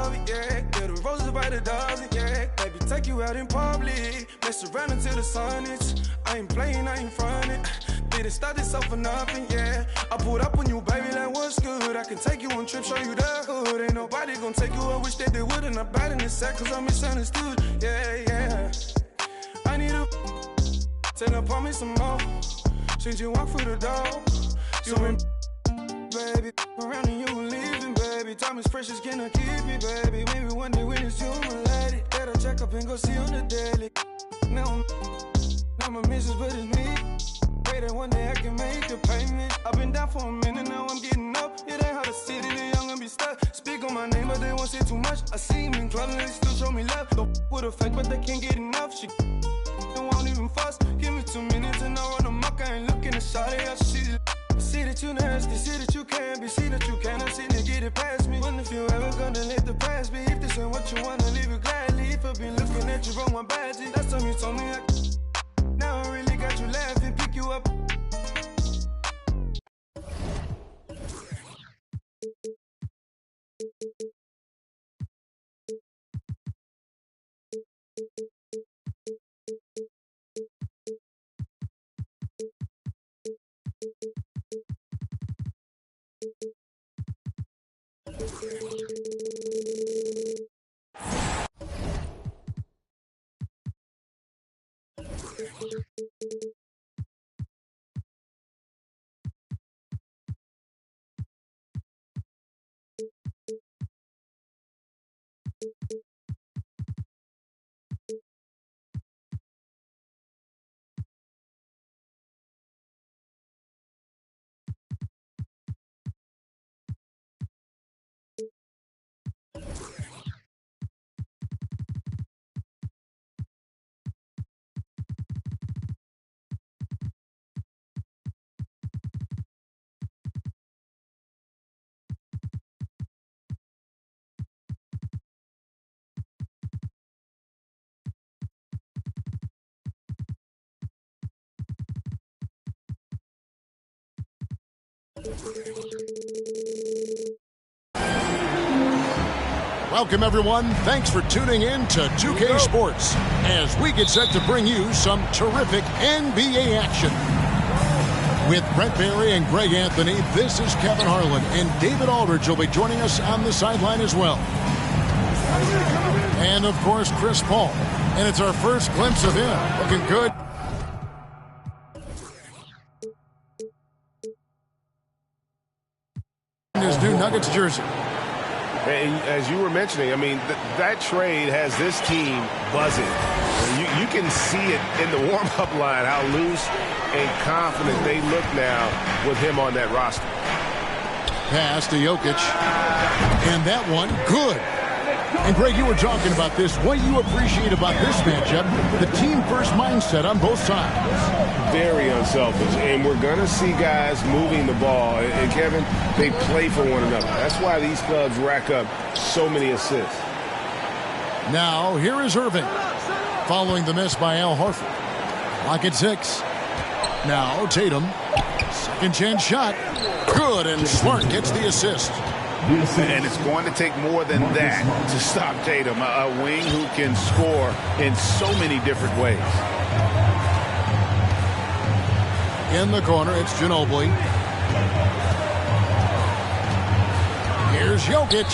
love it, yeah. Yeah, the roses by the dozen, yeah. Maybe take you out in public, mess around until the sun is. I ain't playing, I ain't frontin'. Didn't start this off for nothing, yeah. I pulled up on you, baby, like what's good. I can take you on trips, show you the hood. Ain't nobody gon' take you, I wish that they would. And I'm bad in this set, cause I'm misunderstood, yeah, yeah. I need a tell her, pour me some more. Since you walk through the door, you been baby, around and you leaving, baby. Time is precious, can I keep it, baby? Maybe one day when it's you, my lady. Better check up and go see on the daily. Now my missus, but it's me. Pray that one day I can make the payment. I've been down for a minute, now I'm getting up. It ain't hard to see that the young and be stuck. Speak on my name, but they won't say too much. I see him in clubs and they still show me love. Don't with a fake, but they can't get enough. She won't even fuss. Give me 2 minutes and I'll run amok. I ain't looking to shot it up. See that you nasty, see that you can be, see that you cannot see to get it past me. Wonder if you ever gonna let the past be. If this ain't what you wanna, leave it gladly. If I've been looking at you from my badge, last time you told me now I really got you laughing, pick you up. Welcome, everyone. Thanks for tuning in to 2K Sports as we get set to bring you some terrific NBA action. With Brent Barry and Greg Anthony, this is Kevin Harlan, and David Aldridge will be joining us on the sideline as well. And, of course, Chris Paul. And it's our first glimpse of him. Looking good. In his new Nuggets jersey. As you were mentioning, I mean, that trade has this team buzzing. You can see it in the warm-up line, how loose and confident they look now with him on that roster. Pass to Jokic. And that one, good. And, Greg, you were talking about this. What you appreciate about this matchup, the team-first mindset on both sides. Very unselfish. And we're going to see guys moving the ball. And, Kevin, they play for one another. That's why these clubs rack up so many assists. Now, here is Irving. Following the miss by Al Horford. Clock at 6. Now, Tatum. Second chance shot. Good, and Smart gets the assist. And it's going to take more than that to stop Tatum, a wing who can score in so many different ways. In the corner, it's Ginobili. Here's Jokic.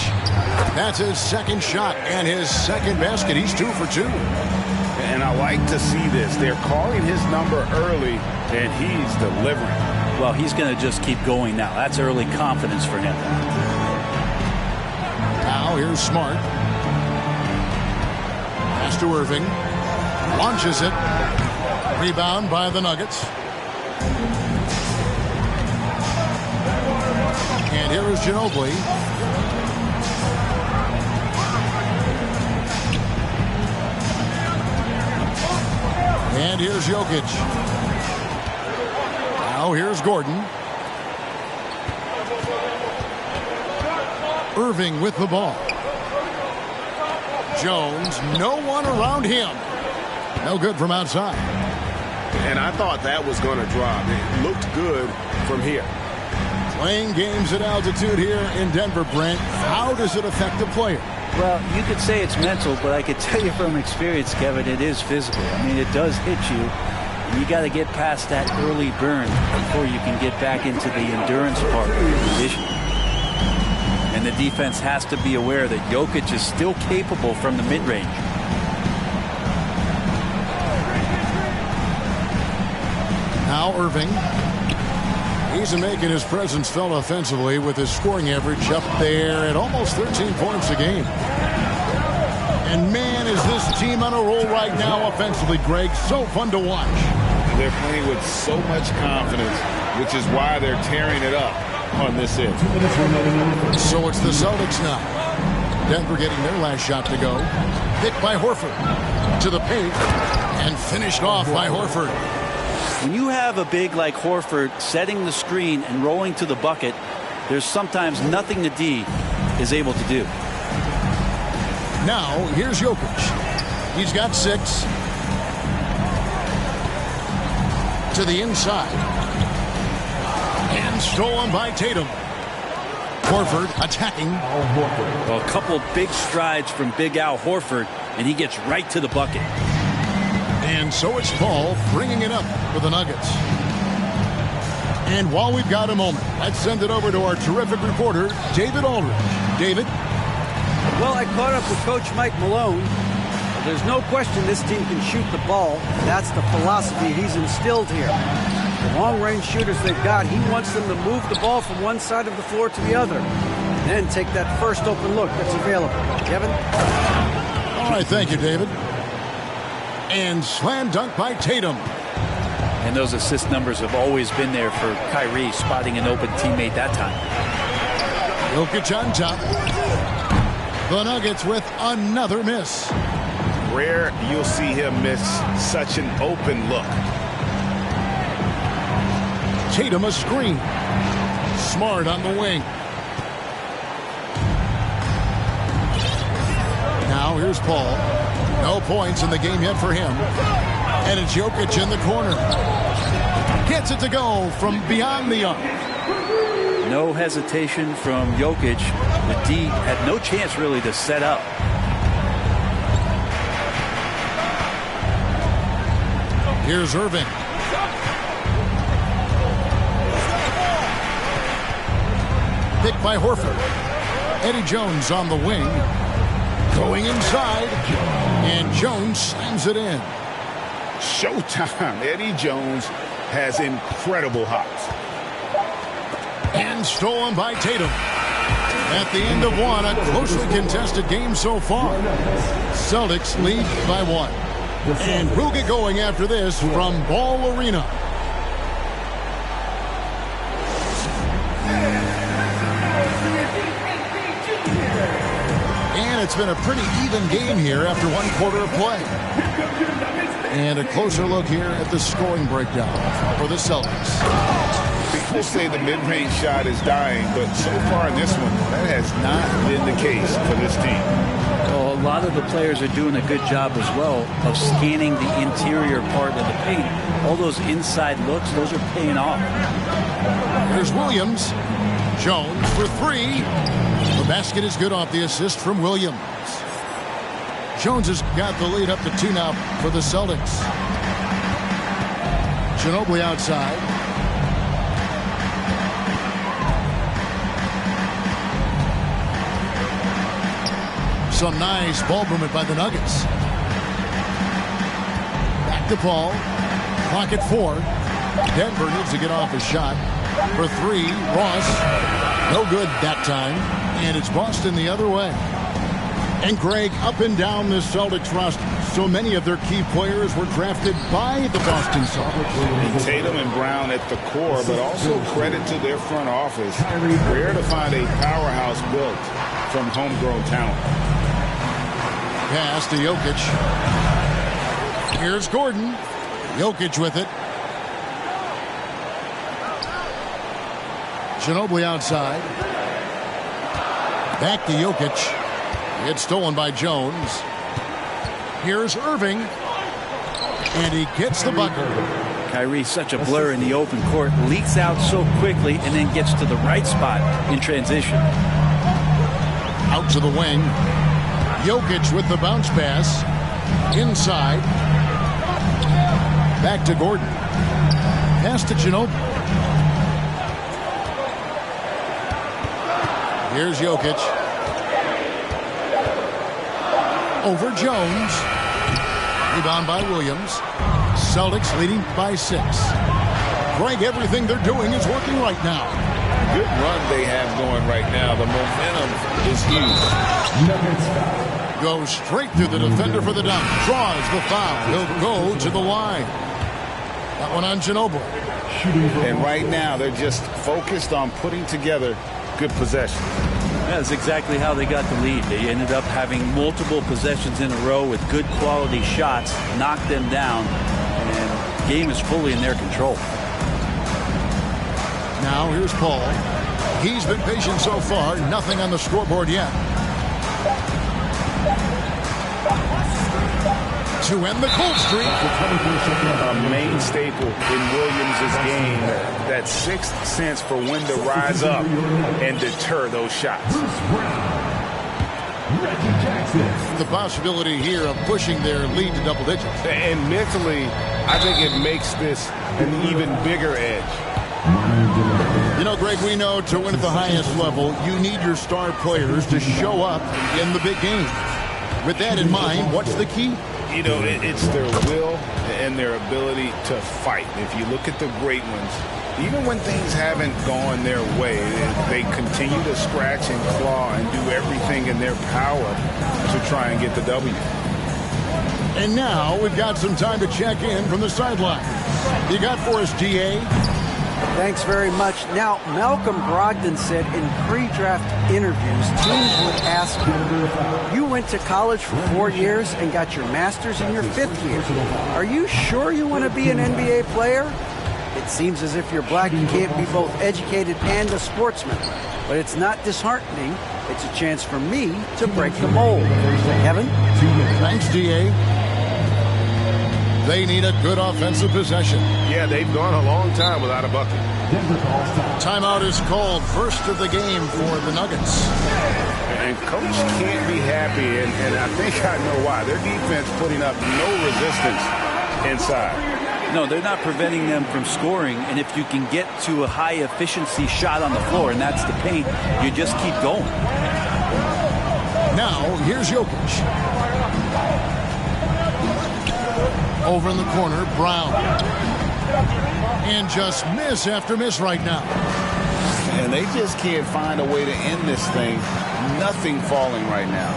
That's his second shot and his second basket. He's 2 for 2. And I like to see this. They're calling his number early, and he's delivering. Well, he's going to just keep going now. That's early confidence for him. Now here's Smart. Pass to Irving. Launches it. Rebound by the Nuggets. And here is Ginobili. And here's Jokic. Now here's Gordon. Irving with the ball. Jones, no one around him. No good from outside. And I thought that was going to drop. It looked good from here. Playing games at altitude here in Denver, Brent, how does it affect the player? Well, you could say it's mental, but I could tell you from experience, Kevin, it is physical. I mean, it does hit you. And you got to get past that early burn before you can get back into the endurance part of your conditioning. And the defense has to be aware that Jokic is still capable from the mid-range. Now Irving. He's making his presence felt offensively with his scoring average up there at almost 13 points a game. And man, is this team on a roll right now offensively, Greg. So fun to watch. They're playing with so much confidence, which is why they're tearing it up on this end. So it's the Celtics now. Denver getting their last shot to go. Picked by Horford. To the paint. And finished off by Horford. When you have a big like Horford setting the screen and rolling to the bucket, there's sometimes nothing the D is able to do. Now, here's Jokic. He's got 6. To the inside. And stolen by Tatum. Horford attacking. Well, a couple big strides from Big Al Horford, and he gets right to the bucket. And so it's Paul bringing it up for the Nuggets. And while we've got a moment, let's send it over to our terrific reporter, David Aldridge. David? Well, I caught up with Coach Mike Malone. There's no question this team can shoot the ball. That's the philosophy he's instilled here. The long-range shooters they've got, he wants them to move the ball from one side of the floor to the other. And then take that first open look that's available. Kevin? All right, thank you, David. And slam dunk by Tatum. And those assist numbers have always been there for Kyrie, spotting an open teammate that time. Jokic on top. The Nuggets with another miss. Rare you'll see him miss such an open look. Tatum a screen. Smart on the wing. Now here's Paul. No points in the game yet for him. And it's Jokic in the corner. Gets it to go from beyond the arc. No hesitation from Jokic. The D had no chance really to set up. Here's Irving. Picked by Horford. Eddie Jones on the wing. Going inside. And Jones slams it in. Showtime. Eddie Jones has incredible hops. And stolen by Tatum. At the end of one, a closely contested game so far. Celtics lead by 1. And we'll get going after this from Ball Arena. And it's been a pretty even game here after 1 quarter of play. And a closer look here at the scoring breakdown for the Celtics. People say the mid-range shot is dying, but so far in this one, that has not been the case for this team. Well, a lot of the players are doing a good job as well of scanning the interior part of the paint. All those inside looks, those are paying off. Here's Williams. Jones for 3. The basket is good off the assist from Williams. Jones has got the lead up to 2 now for the Celtics. Ginobili outside. Some nice ball movement by the Nuggets. Back to Paul. Clock at 4. Denver needs to get off a shot. For 3, Ross. No good that time. And it's Boston the other way. And Greg, up and down the Celtics roster, so many of their key players were drafted by the Boston Celtics. Tatum and Brown at the core, but also credit to their front office. Rare to find a powerhouse built from homegrown talent. Pass to Jokic. Here's Gordon. Jokic with it. Ginobili outside. Back to Jokic. It's stolen by Jones. Here's Irving. And he gets the bucket. Kyrie's such a blur in the open court, leaks out so quickly and then gets to the right spot in transition. Out to the wing. Jokic with the bounce pass. Inside. Back to Gordon. Pass to Ginobili. Here's Jokic. Over Jones. Rebound by Williams. Celtics leading by 6. Greg, everything they're doing is working right now. Good run they have going right now. The momentum is huge. Goes straight through the defender for the dunk. Draws the foul. He'll go to the line. That one on Ginobili. And right now they're just focused on putting together good possession. That's exactly how they got the lead. They ended up having multiple possessions in a row with good quality shots, knocked them down, and the game is fully in their control. Now here's Paul. He's been patient so far. Nothing on the scoreboard yet. To end the cold streak. A main staple in Williams' game. That sixth sense for when to rise up and deter those shots. The possibility here of pushing their lead to double digits. And mentally, I think it makes this an even bigger edge. You know, Greg, we know to win at the highest level, you need your star players to show up in the big game. With that in mind, what's the key? You know, it's their will and their ability to fight. If you look at the great ones, even when things haven't gone their way, they continue to scratch and claw and do everything in their power to try and get the W. And now we've got some time to check in from the sideline. You got for us, GA? Thanks very much. Now, Malcolm Brogdon said in pre-draft interviews, teams would ask him, you went to college for 4 years and got your master's in your 5th year. Are you sure you want to be an NBA player? It seems as if you're black, you can't be both educated and a sportsman. But it's not disheartening. It's a chance for me to break the mold. Kevin? Thanks, GA. They need a good offensive possession. Yeah, they've gone a long time without a bucket. Timeout is called. First of the game for the Nuggets. And coach can't be happy, and I think I know why. Their defense putting up no resistance inside. No, they're not preventing them from scoring, and if you can get to a high-efficiency shot on the floor, and that's the paint, you just keep going. Now, here's Jokic. Over in the corner, Brown. And just miss after miss right now. And they just can't find a way to end this thing. Nothing falling right now.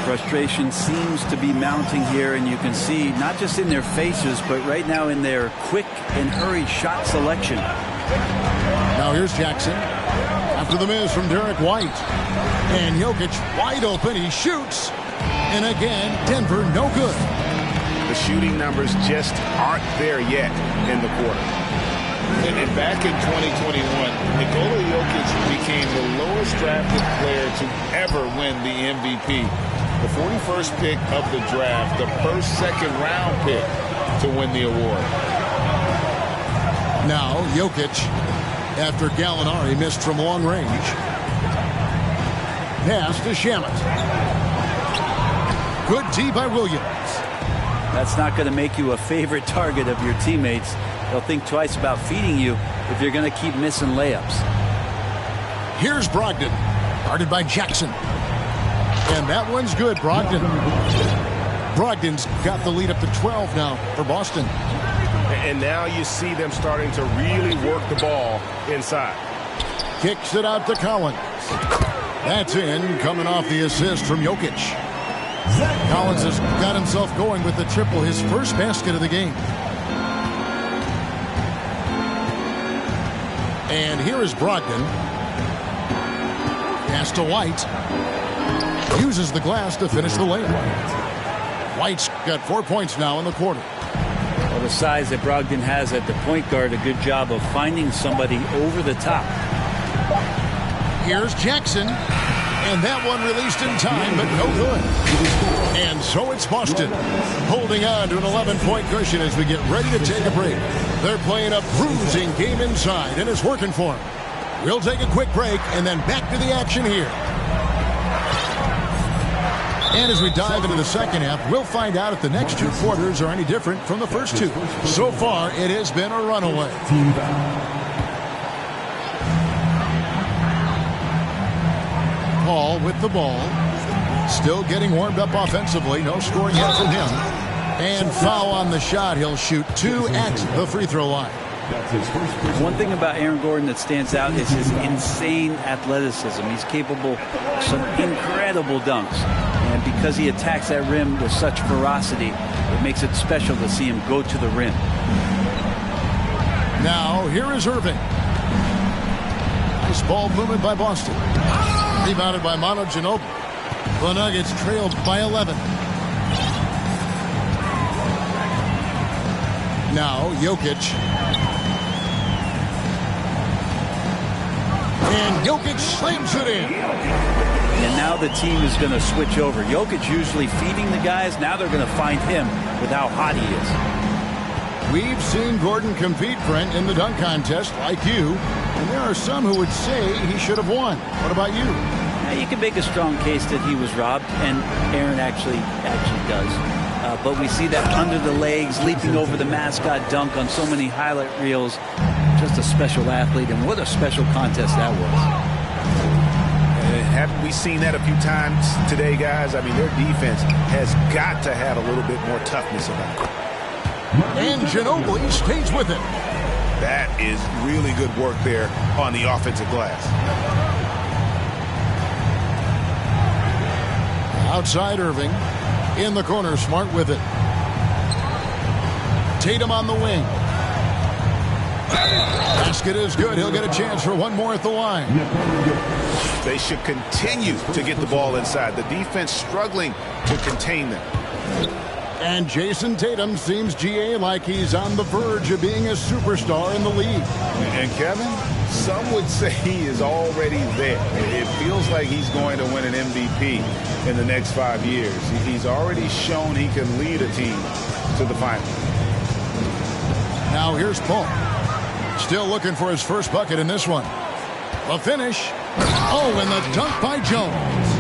Frustration seems to be mounting here, and you can see not just in their faces, but right now in their quick and hurried shot selection. Now here's Jackson. After the miss from Derek White. And Jokic wide open. He shoots. And again, Denver no good. The shooting numbers just aren't there yet in the quarter. And back in 2021, Nikola Jokic became the lowest drafted player to ever win the MVP. The 41st pick of the draft, the first second-round pick to win the award. Now Jokic, after Gallinari missed from long range. Pass to Shamet. Good D by Williams. That's not going to make you a favorite target of your teammates. They'll think twice about feeding you if you're going to keep missing layups. Here's Brogdon, guarded by Jackson. And that one's good, Brogdon. Brogdon's got the lead up to 12 now for Boston. And now you see them starting to really work the ball inside. Kicks it out to Collins. That's in, coming off the assist from Jokic. Collins has got himself going with the triple, his first basket of the game. And here is Brogdon. Pass to White. Uses the glass to finish the layup. White's got 4 points now in the quarter. Well, the size that Brogdon has at the point guard, a good job of finding somebody over the top. Here's Jackson. And that one released in time, but no good. And so it's Boston holding on to an 11-point cushion as we get ready to take a break. They're playing a bruising game inside, and it's working for them. We'll take a quick break and then back to the action here. And as we dive into the second half, we'll find out if the next two quarters are any different from the first two. So far, it has been a runaway. Paul with the ball. Still getting warmed up offensively. No scoring yet from him. And foul on the shot. He'll shoot 2 at the free throw line. One thing about Aaron Gordon that stands out is his insane athleticism. He's capable of some incredible dunks. And because he attacks that rim with such ferocity, it makes it special to see him go to the rim. Now, here is Irving. Nice ball movement by Boston. Rebounded by Manu Ginobili. The Nuggets trailed by 11. Now, Jokic. And Jokic slams it in. And now the team is going to switch over. Jokic usually feeding the guys. Now they're going to find him with how hot he is. We've seen Gordon compete, Brent, in the dunk contest like you. And there are some who would say he should have won. What about you? Now, you can make a strong case that he was robbed, and Aaron actually does. But we see that under the legs, leaping over the mascot dunk on so many highlight reels. Just a special athlete, and what a special contest that was. Haven't we seen that a few times today, guys? I mean, their defense has got to have a little bit more toughness about it. And Ginobili stays with it. That is really good work there on the offensive glass. Outside Irving. In the corner, Smart with it. Tatum on the wing. Basket is good. He'll get a chance for one more at the line. They should continue to get the ball inside. The defense struggling to contain them. And Jason Tatum seems, GA, like he's on the verge of being a superstar in the league. And Kevin, some would say he is already there. It feels like he's going to win an MVP in the next 5 years. He's already shown he can lead a team to the final. Now here's Paul. Still looking for his first bucket in this one. The finish. Oh, and the dunk by Jones.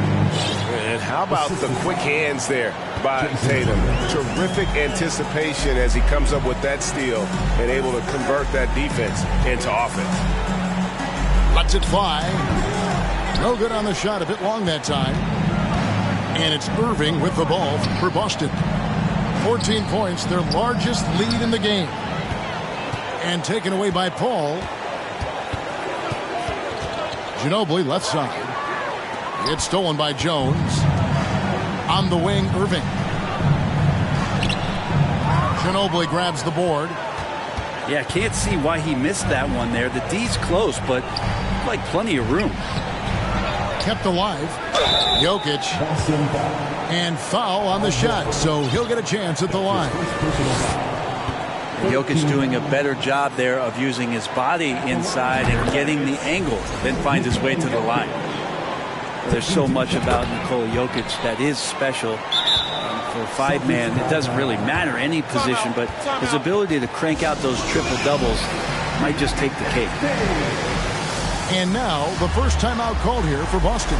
And how about the quick hands there by Tatum? Terrific anticipation as he comes up with that steal and able to convert that defense into offense. Lets it fly. No good on the shot. A bit long that time. And it's Irving with the ball for Boston. 14 points, their largest lead in the game. And taken away by Paul. Ginobili left side. It's stolen by Jones. On the wing, Irving. Ginobili grabs the board. Yeah, can't see why he missed that one there. The D's close, but like plenty of room. Kept alive. Jokic. And foul on the shot, so he'll get a chance at the line. Jokic doing a better job there of using his body inside and getting the angle, then find his way to the line. There's so much about Nikola Jokic that is special. For five-man, it doesn't really matter any position, but his ability to crank out those triple-doubles might just take the cake. And now, the first timeout called here for Boston.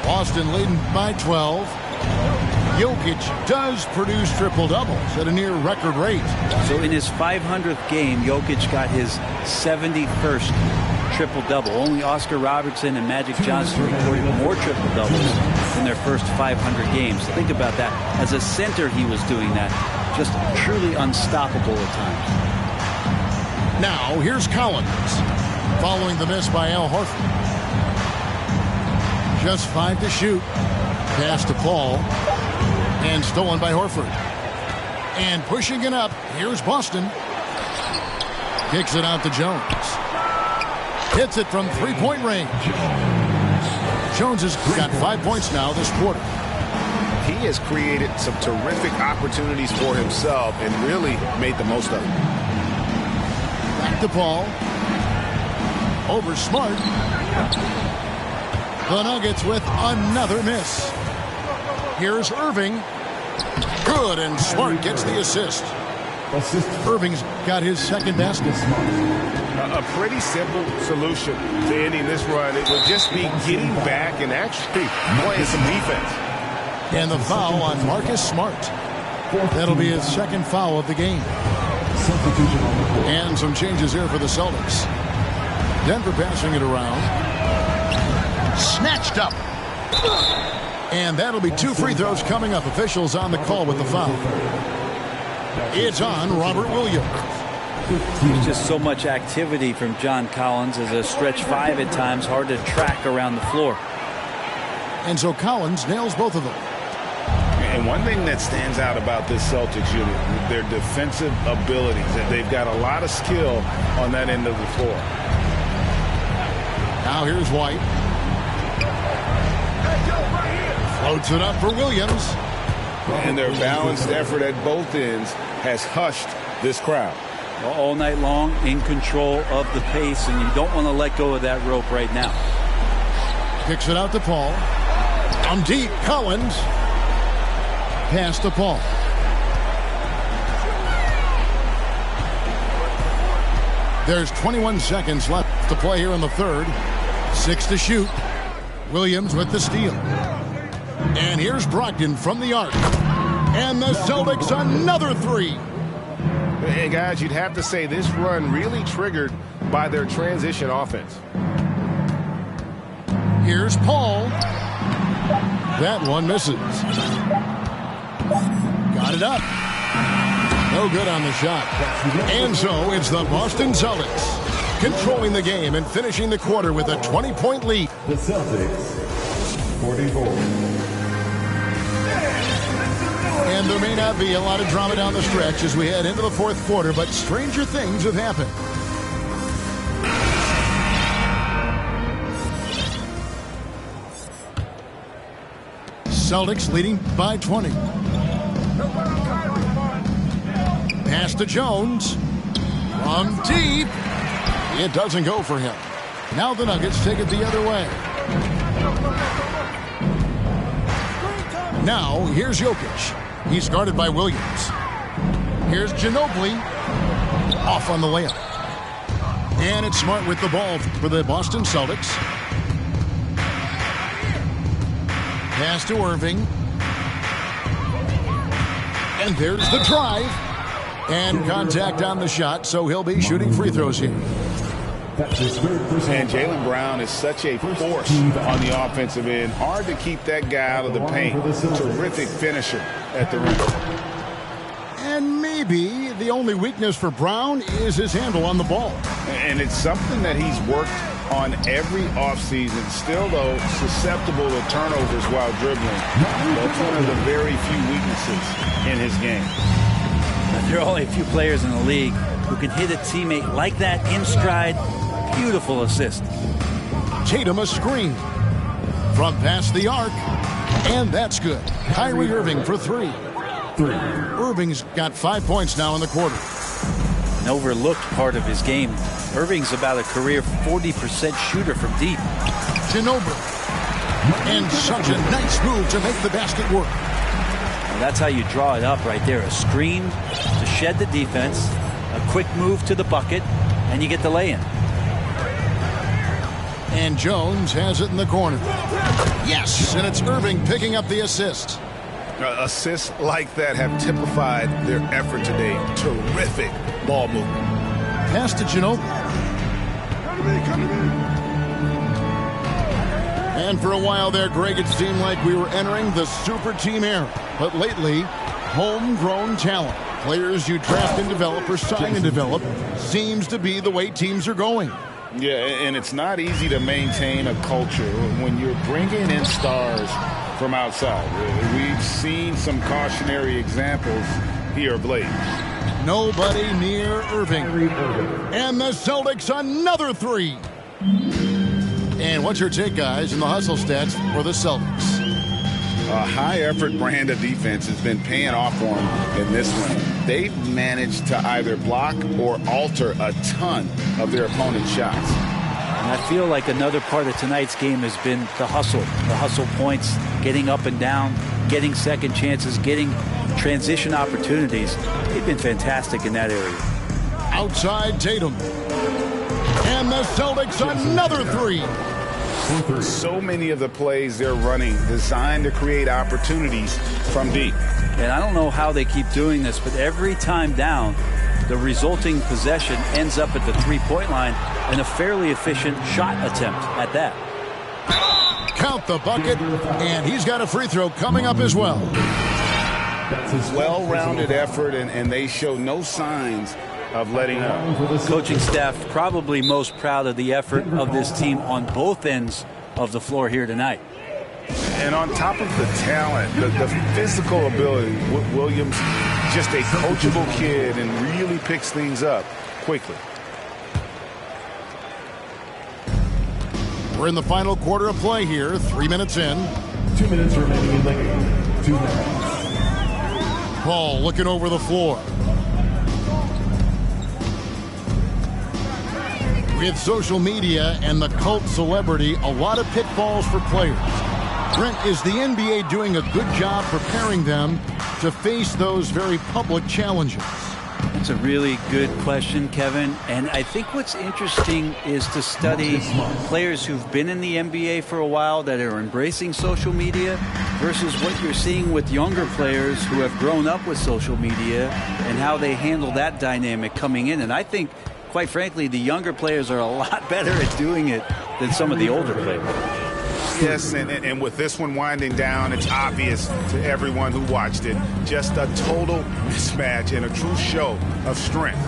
Boston leading by 12. Jokic does produce triple-doubles at a near record rate. So in his 500th game, Jokic got his 71st triple-double. Only Oscar Robertson and Magic Johnson recorded more triple-doubles in their first 500 games. Think about that. As a center, he was doing that. Just truly unstoppable at times. Now, here's Collins. Following the miss by Al Horford. Just 5 to shoot. Pass to Paul. And stolen by Horford. And pushing it up, here's Boston. Kicks it out to Jones. Hits it from three-point range. Jones has got 5 points now this quarter. He has created some terrific opportunities for himself and really made the most of it. Back to Paul. Over Smart. The Nuggets with another miss. Here's Irving. Good, and Smart gets the assist. Irving's got his second basket. A pretty simple solution to ending this run. It would just be getting back and actually playing some defense. And the foul on Marcus Smart. That'll be his second foul of the game. And some changes here for the Celtics. Denver passing it around. Snatched up. And that'll be 2 free throws coming up. Officials on the call with the foul. It's on Robert Williams. There's just so much activity from John Collins as a stretch 5 at times. Hard to track around the floor. And so Collins nails both of them. And one thing that stands out about this Celtics unit, their defensive abilities. That they've got a lot of skill on that end of the floor. Now here's White. Floats it up for Williams. And their balanced effort at both ends has hushed this crowd. All night long, in control of the pace, and you don't want to let go of that rope right now. Kicks it out to Paul. From deep, Collins. Pass to Paul. There's 21 seconds left to play here in the third. 6 to shoot. Williams with the steal. And here's Brogdon from the arc. And the Celtics another 3. Hey, guys, you'd have to say this run really triggered by their transition offense. Here's Paul. That one misses. Got it up. No good on the shot. And so it's the Boston Celtics controlling the game and finishing the quarter with a 20-point lead. The Celtics, 44. And there may not be a lot of drama down the stretch as we head into the fourth quarter, but stranger things have happened. Celtics leading by 20. Pass to Jones. From deep. It doesn't go for him. Now the Nuggets take it the other way. Now here's Jokic. He's guarded by Williams. Here's Ginobili. Off on the layup. And it's Smart with the ball for the Boston Celtics. Pass to Irving. And there's the drive. And contact on the shot, so he'll be shooting free throws here. And Jaylen Brown is such a force on the offensive end. Hard to keep that guy out of the paint. Terrific finisher at the rim. And maybe the only weakness for Brown is his handle on the ball. And it's something that he's worked on every offseason. Still, though, susceptible to turnovers while dribbling. That's one of the very few weaknesses in his game. There are only a few players in the league who can hit a teammate like that in stride. Beautiful assist. Tatum a screen. From past the arc. And that's good. Kyrie Irving for 3. Irving's got 5 points now in the quarter. An overlooked part of his game. Irving's about a career 40% shooter from deep. Ginobili. And such a nice move to make the basket work. And that's how you draw it up right there. A screen to shed the defense. A quick move to the bucket. And you get the lay-in. And Jones has it in the corner. Yes, and it's Irving picking up the assist. Assists like that have typified their effort today. Terrific ball movement. Pass to Ginobili. And for a while there, Greg, it seemed like we were entering the super team era. But lately, homegrown talent Players you draft and develop or sign and develop seems to be the way teams are going. Yeah, and it's not easy to maintain a culture when you're bringing in stars from outside. We've seen some cautionary examples here of late. Nobody near Irving. And the Celtics another three. And what's your take, guys, in the hustle stats for the Celtics? A high-effort brand of defense has been paying off for them in this one. They've managed to either block or alter a ton of their opponent's shots. And I feel like another part of tonight's game has been the hustle points, getting up and down, getting second chances, getting transition opportunities. They've been fantastic in that area. Outside Tatum. And the Celtics another three. So many of the plays they're running designed to create opportunities from deep. And I don't know how they keep doing this, but every time down, the resulting possession ends up at the three-point line and a fairly efficient shot attempt at that. Count the bucket, and he's got a free throw coming up as well. Well-rounded effort, and they show no signs of letting up. Coaching staff probably most proud of the effort of this team on both ends of the floor here tonight. And on top of the talent, the physical ability, Williams, just a coachable kid and really picks things up quickly. We're in the final quarter of play here, 3 minutes in. 2 minutes remaining in the game. 2 minutes. Paul looking over the floor. With social media and the cult celebrity, a lot of pitfalls for players. Brent, is the NBA doing a good job preparing them to face those very public challenges? That's a really good question, Kevin. And I think what's interesting is to study players who've been in the NBA for a while that are embracing social media versus what you're seeing with younger players who have grown up with social media and how they handle that dynamic coming in. And I think, quite frankly, the younger players are a lot better at doing it than some of the older players. Yes, and with this one winding down, it's obvious to everyone who watched it. Just a total mismatch and a true show of strength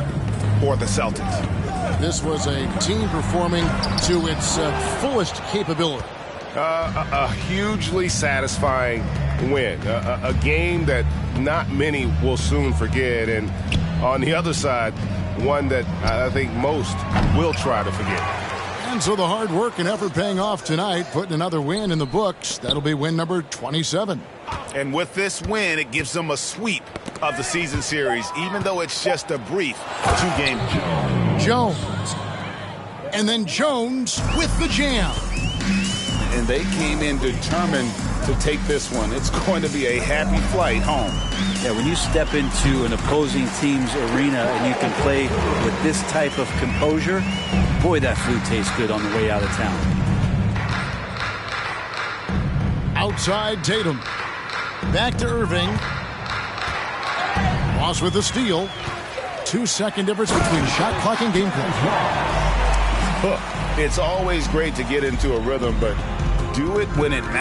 for the Celtics. This was a team performing to its fullest capability. A hugely satisfying win. A game that not many will soon forget. And on the other side, one that I think most will try to forget. And so the hard work and effort paying off tonight, putting another win in the books. That'll be win number 27. And with this win, it gives them a sweep of the season series, even though it's just a brief 2-game. Jones. And then Jones with the jam. And they came in determined to take this one. It's going to be a happy flight home. Yeah, when you step into an opposing team's arena and you can play with this type of composure, boy, that food tastes good on the way out of town. Outside Tatum. Back to Irving. Ross with the steal. 2-second difference between shot clock and game clock. It's always great to get into a rhythm, but do it when it matters.